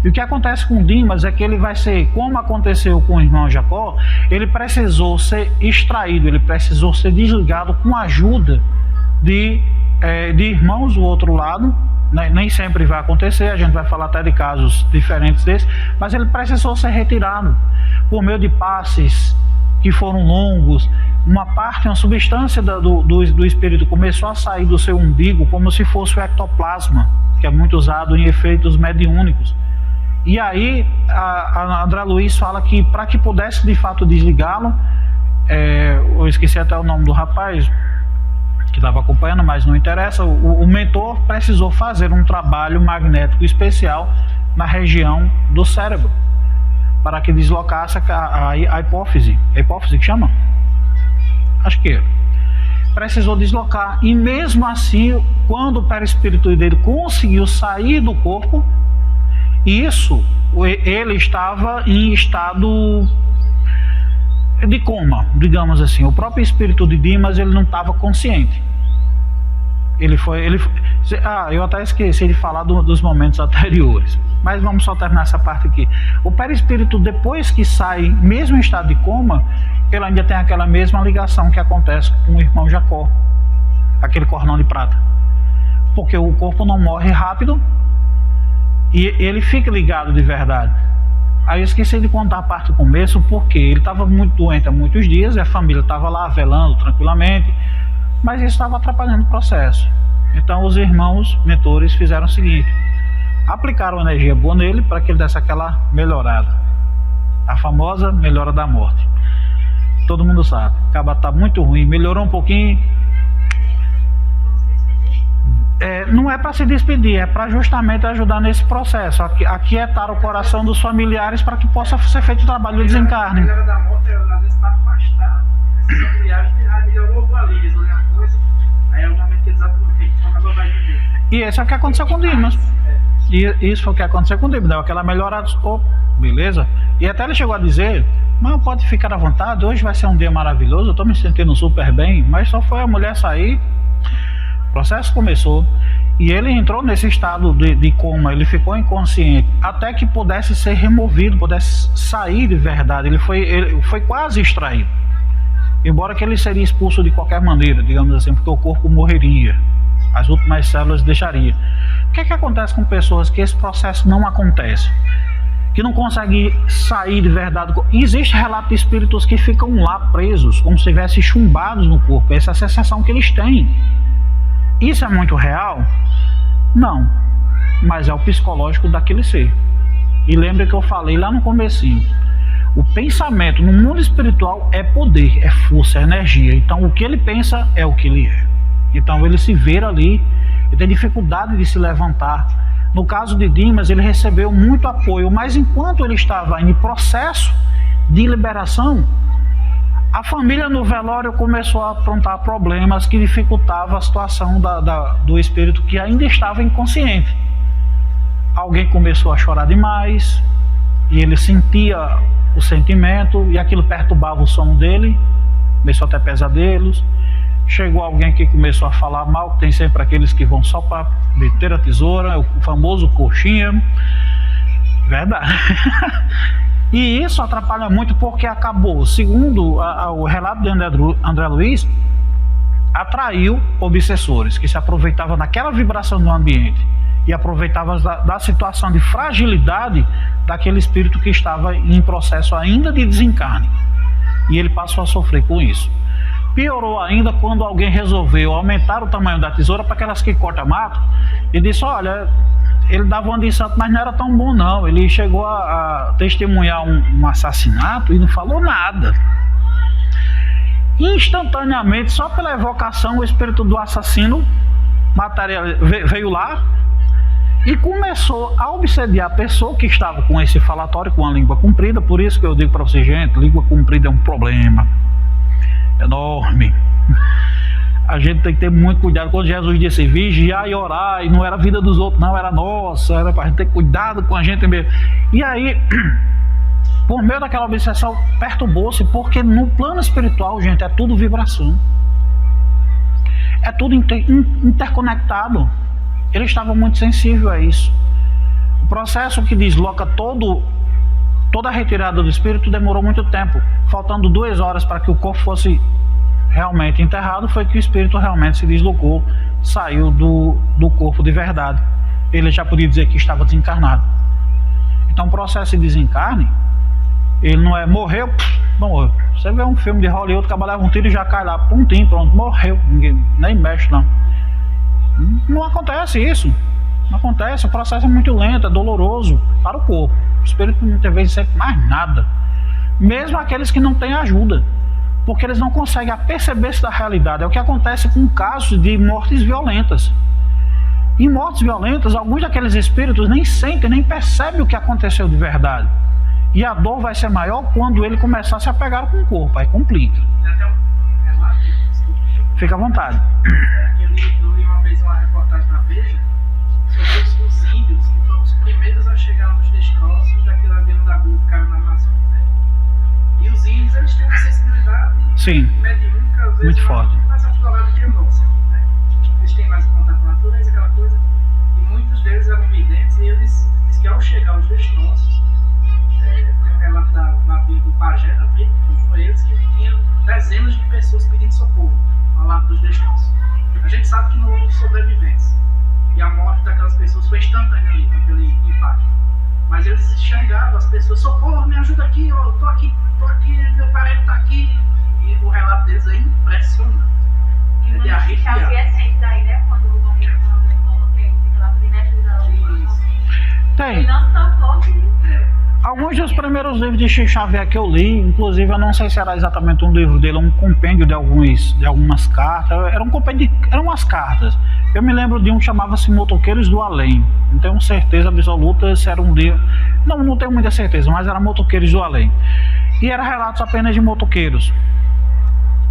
E o que acontece com Dimas é que ele vai ser, como aconteceu com o irmão Jacó, ele precisou ser extraído, ele precisou ser desligado com a ajuda de irmãos do outro lado. Nem sempre vai acontecer, a gente vai falar até de casos diferentes desses, mas ele precisou ser retirado por meio de passes que foram longos. Uma substância do espírito começou a sair do seu umbigo como se fosse o ectoplasma, que é muito usado em efeitos mediúnicos. E aí a André Luiz fala que para que pudesse de fato desligá-lo, eu esqueci até o nome do rapaz que estava acompanhando, mas não interessa, o mentor precisou fazer um trabalho magnético especial na região do cérebro, para que deslocasse a hipófise. É hipófise que chama? Acho que precisou deslocar. E mesmo assim, quando o perispírito dele conseguiu sair do corpo, ele estava em estado de coma, digamos assim. O próprio espírito de Dimas ele não estava consciente. Eu até esqueci de falar dos momentos anteriores, mas vamos só terminar essa parte aqui. O perispírito, depois que sai, mesmo em estado de coma, ele ainda tem aquela mesma ligação que acontece com o irmão Jacó, aquele cordão de prata, porque o corpo não morre rápido e ele fica ligado de verdade. Aí eu esqueci de contar a parte do começo, porque ele estava muito doente há muitos dias e a família estava lá velando tranquilamente, mas isso estava atrapalhando o processo. Então os irmãos mentores fizeram o seguinte: aplicaram energia boa nele para que ele desse aquela melhorada, a famosa melhora da morte. Todo mundo sabe, acaba estar muito ruim, melhorou um pouquinho. Não é para se despedir, é para justamente ajudar nesse processo, aquietar o coração dos familiares para que possa ser feito o trabalho de desencarne. A melhora da morte é às vezes para afastar esses familiares, melhorou o alívio, alguma coisa, aí é o momento que eles aproveitam, a pessoa vai viver. E esse é o que aconteceu com o Dimas. E isso foi o que aconteceu com o Dimas, deu aquela melhorada, beleza. E até ele chegou a dizer: mas pode ficar à vontade, hoje vai ser um dia maravilhoso, eu estou me sentindo super bem. Mas só foi a mulher sair, o processo começou e ele entrou nesse estado de coma, ele ficou inconsciente até que pudesse ser removido, pudesse sair de verdade. Ele foi quase extraído, embora que ele seria expulso de qualquer maneira, digamos assim, porque o corpo morreria, as últimas células deixariam. O que é que acontece com pessoas que esse processo não acontece, que não conseguem sair de verdade? Existe relato de espíritos que ficam lá presos, como se estivessem chumbados no corpo. Essa é a sensação que eles têm. Isso é muito real? Não, mas é o psicológico daquele ser. E lembra que eu falei lá no comecinho, o pensamento no mundo espiritual é poder, é força, é energia. Então o que ele pensa é o que ele é. Então ele se vê ali, ele tem dificuldade de se levantar. No caso de Dimas, ele recebeu muito apoio, mas enquanto ele estava em processo de liberação, a família no velório começou a aprontar problemas que dificultavam a situação do espírito que ainda estava inconsciente. Alguém começou a chorar demais, e ele sentia o sentimento, e aquilo perturbava o sono dele, começou a ter pesadelos. Chegou alguém que começou a falar mal, tem sempre aqueles que vão só para meter a tesoura, o famoso coxinha. Verdade. E isso atrapalha muito, porque acabou, segundo o relato de André Luiz, atraiu obsessores que se aproveitavam daquela vibração do ambiente e aproveitavam da situação de fragilidade daquele espírito que estava em processo ainda de desencarne. E ele passou a sofrer com isso. Piorou ainda quando alguém resolveu aumentar o tamanho da tesoura para aquelas que cortam mato, e disse: olha, ele dava uma de santo, mas não era tão bom não. Ele chegou a testemunhar um assassinato e não falou nada. Instantaneamente, só pela evocação, o espírito do assassino veio lá e começou a obsediar a pessoa que estava com esse falatório, com a língua comprida. Por isso que eu digo para vocês, gente, língua comprida é um problema enorme. A gente tem que ter muito cuidado. Quando Jesus disse vigiar e orar, e não era a vida dos outros, não, era nossa, era para a gente ter cuidado com a gente mesmo. E aí, por meio daquela obsessão, perturbou-se, porque no plano espiritual, gente, é tudo vibração, é tudo interconectado. Ele estava muito sensível a isso. O processo que desloca toda a retirada do espírito demorou muito tempo, faltando 2 horas para que o corpo fosse realmente enterrado, foi que o espírito realmente se deslocou, saiu do corpo de verdade. Ele já podia dizer que estava desencarnado. Então o processo de desencarne, ele não é morreu, morreu. Você vê um filme de Hollywood, o cara leva um tiro e já cai lá, pontinho, pronto, morreu, ninguém nem mexe não. Não acontece isso, não acontece. O processo é muito lento, é doloroso para o corpo. O espírito muitas vezes sente mais nada, mesmo aqueles que não têm ajuda, porque eles não conseguem aperceber-se da realidade. É o que acontece com casos de mortes violentas. Em mortes violentas, alguns daqueles espíritos nem sentem, nem percebem o que aconteceu de verdade. E a dor vai ser maior quando ele começar a se apegar com o corpo, aí complica. Fica à vontade. Eu li uma vez uma reportagem na Veja sobre os índios, que foram os primeiros a chegar nos destroços daquele avião da Gol que caiu na Amazônia, né? E os índios, eles têm uma sensibilidade mediúnica, às vezes, muito forte, mais aflorada que a nossa, né? Eles têm mais contato com a natureza, aquela coisa. E muitos deles eram videntes e eles diz que ao chegar aos destroços, tem um relato na Bíblia do pajé da tribo, que foram eles que tinham dezenas de pessoas pedindo socorro ao lado dos destroços. A gente sabe que não houve sobreviventes. E a morte daquelas pessoas foi instantânea ali, com aquele impacto. Mas eles enxergavam as pessoas, socorro, me ajuda aqui, eu tô aqui, meu parente tá aqui. E o relato deles é impressionante. E de arrepiar. Xavier sente daí, né? Quando o marido morre, ele fica lá primeiro da Tem. E não são poucos. Alguns dos primeiros livros de Chico Xavier que eu li, inclusive eu não sei se era exatamente um livro dele, um compêndio de algumas cartas, era um compêndio, eram umas cartas. Eu me lembro de um que chamava-se Motoqueiros do Além. Não tenho certeza absoluta se era um livro, não tenho muita certeza, mas era Motoqueiros do Além. E era relatos apenas de motoqueiros,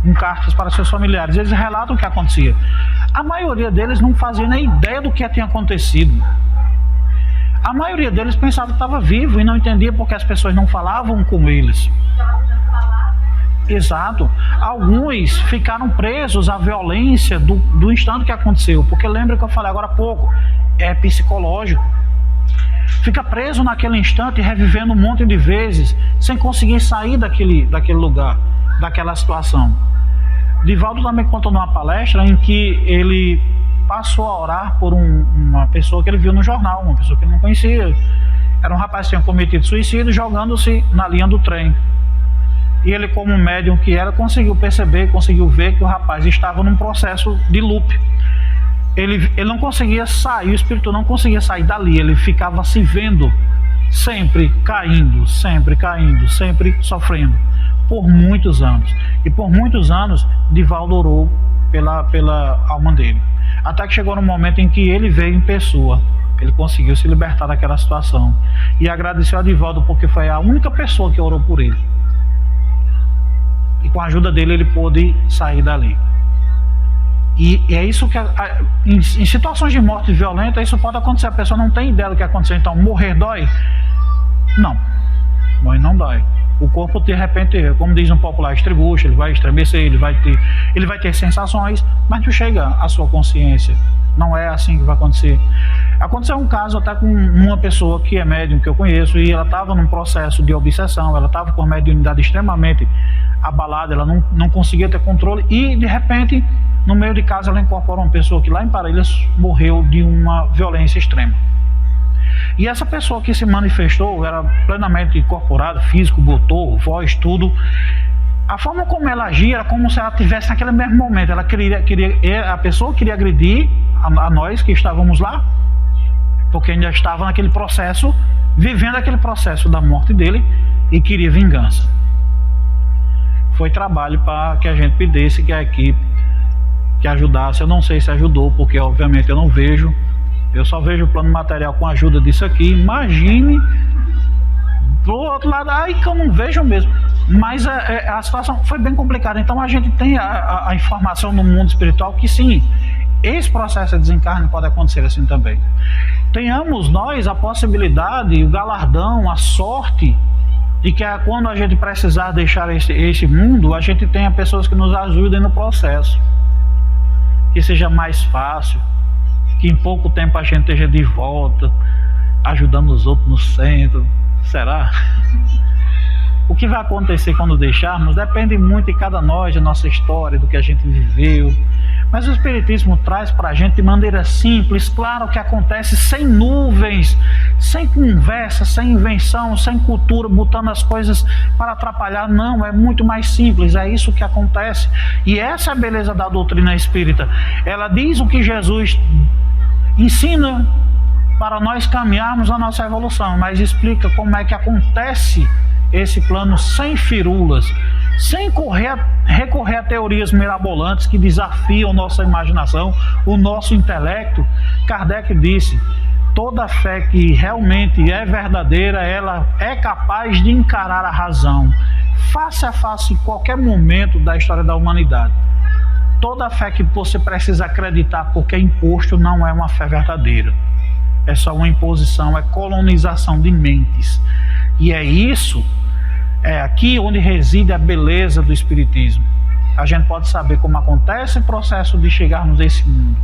com cartas para seus familiares. Eles relatam o que acontecia. A maioria deles não fazia nem ideia do que tinha acontecido. A maioria deles pensava que estava vivo e não entendia porque as pessoas não falavam com eles. Exato. Alguns ficaram presos à violência do instante que aconteceu. Porque lembra que eu falei agora há pouco, é psicológico. Fica preso naquele instante, revivendo um monte de vezes, sem conseguir sair daquele lugar, daquela situação. Divaldo também contou numa palestra em que ele passou a orar por uma pessoa que ele viu no jornal, uma pessoa que ele não conhecia. Era um rapaz que tinha cometido suicídio jogando-se na linha do trem. E ele, como médium que era, conseguiu perceber, conseguiu ver que o rapaz estava num processo de loop. Ele não conseguia sair, o espírito não conseguia sair dali, ele ficava se vendo sempre caindo, sempre sofrendo, por muitos anos. E por muitos anos, Divaldo orou pela alma dele. Até que chegou no momento em que ele veio em pessoa, ele conseguiu se libertar daquela situação. E agradeceu a Divaldo porque foi a única pessoa que orou por ele. E com a ajuda dele ele pôde sair dali. E é isso que, em situações de morte violenta, isso pode acontecer. A pessoa não tem ideia do que aconteceu. Então, morrer dói? Não, morrer não dói. O corpo, de repente, como diz um popular, estrebucha, ele vai estremecer, ele vai ter sensações, mas não chega à sua consciência. Não é assim que vai acontecer. Aconteceu um caso até com uma pessoa que é médium, que eu conheço, e ela estava num processo de obsessão, ela estava com a mediunidade extremamente abalada, ela não conseguia ter controle, e de repente, no meio de casa, ela incorporou uma pessoa que lá em Parelhas morreu de uma violência extrema. E essa pessoa que se manifestou era plenamente incorporada, físico, motor, voz, tudo. A forma como ela agia era como se ela tivesse naquele mesmo momento. Ela a pessoa queria agredir a nós que estávamos lá, porque ainda estava naquele processo, vivendo aquele processo da morte dele, e queria vingança. Foi trabalho para que a gente pedisse que a equipe que ajudasse. Eu não sei se ajudou, porque obviamente eu não vejo. Eu só vejo o plano material com a ajuda disso aqui. Imagine pro outro lado, aí que eu não vejo mesmo. Mas a situação foi bem complicada. Então a gente tem a informação no mundo espiritual que sim, esse processo de desencarne pode acontecer assim também. Tenhamos nós a possibilidade, o galardão, a sorte de que quando a gente precisar deixar esse mundo, a gente tenha pessoas que nos ajudem no processo, que seja mais fácil, que em pouco tempo a gente esteja de volta, ajudando os outros no centro. Será? O que vai acontecer quando deixarmos depende muito de cada nós, da nossa história, do que a gente viveu. Mas o Espiritismo traz para a gente de maneira simples, claro, que acontece sem nuvens, sem conversa, sem invenção, sem cultura, botando as coisas para atrapalhar. Não, é muito mais simples, é isso que acontece. E essa é a beleza da doutrina espírita. Ela diz o que Jesus ensina para nós caminharmos a nossa evolução, mas explica como é que acontece esse plano sem firulas, sem recorrer a teorias mirabolantes que desafiam nossa imaginação, o nosso intelecto. Kardec disse: toda fé que realmente é verdadeira, ela é capaz de encarar a razão, face a face em qualquer momento da história da humanidade. Toda fé que você precisa acreditar porque é imposto não é uma fé verdadeira. É só uma imposição, é colonização de mentes. E é isso, é aqui onde reside a beleza do Espiritismo. A gente pode saber como acontece o processo de chegarmos a esse mundo.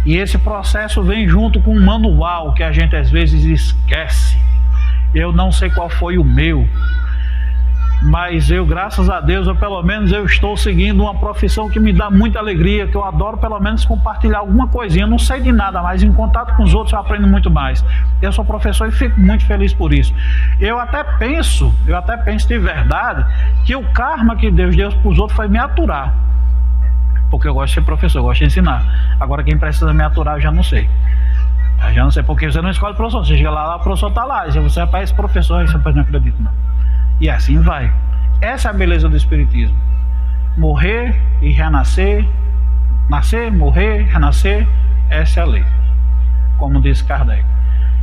E esse processo vem junto com um manual que a gente às vezes esquece. Eu não sei qual foi o meu, mas eu, graças a Deus, pelo menos eu estou seguindo uma profissão que me dá muita alegria, que eu adoro pelo menos compartilhar alguma coisinha. Eu não sei de nada, mas em contato com os outros eu aprendo muito mais. Eu sou professor e fico muito feliz por isso. Eu até penso de verdade, que o karma que Deus deu para os outros foi me aturar. Porque eu gosto de ser professor, eu gosto de ensinar. Agora quem precisa me aturar eu já não sei. Eu já não sei, porque você não escolhe o professor. Você chega lá, o professor está lá. E você é para esse professor, você não acredita, não. E assim vai. Essa é a beleza do Espiritismo. Morrer e renascer. Nascer, morrer, renascer. Essa é a lei, como disse Kardec.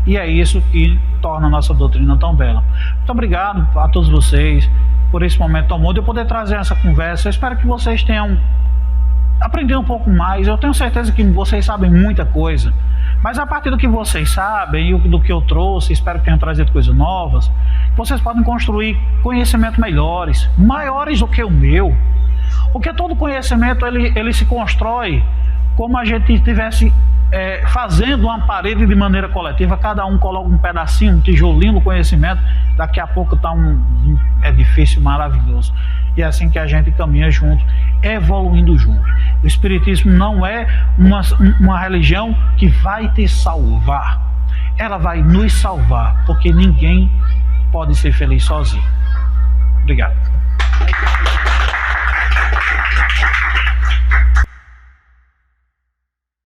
E é isso que torna a nossa doutrina tão bela. Muito obrigado a todos vocês por esse momento tão bom de eu poder trazer essa conversa. Eu espero que vocês tenham aprendido um pouco mais. Eu tenho certeza que vocês sabem muita coisa, mas a partir do que vocês sabem e do que eu trouxe, espero que tenham trazido coisas novas, vocês podem construir conhecimentos melhores, maiores do que o meu. Porque todo conhecimento ele se constrói como a gente estivesse fazendo uma parede de maneira coletiva. Cada um coloca um pedacinho, um tijolinho do conhecimento. Daqui a pouco está um edifício maravilhoso. E é assim que a gente caminha junto, evoluindo junto. O Espiritismo não é uma religião que vai te salvar. Ela vai nos salvar, porque ninguém pode ser feliz sozinho. Obrigado.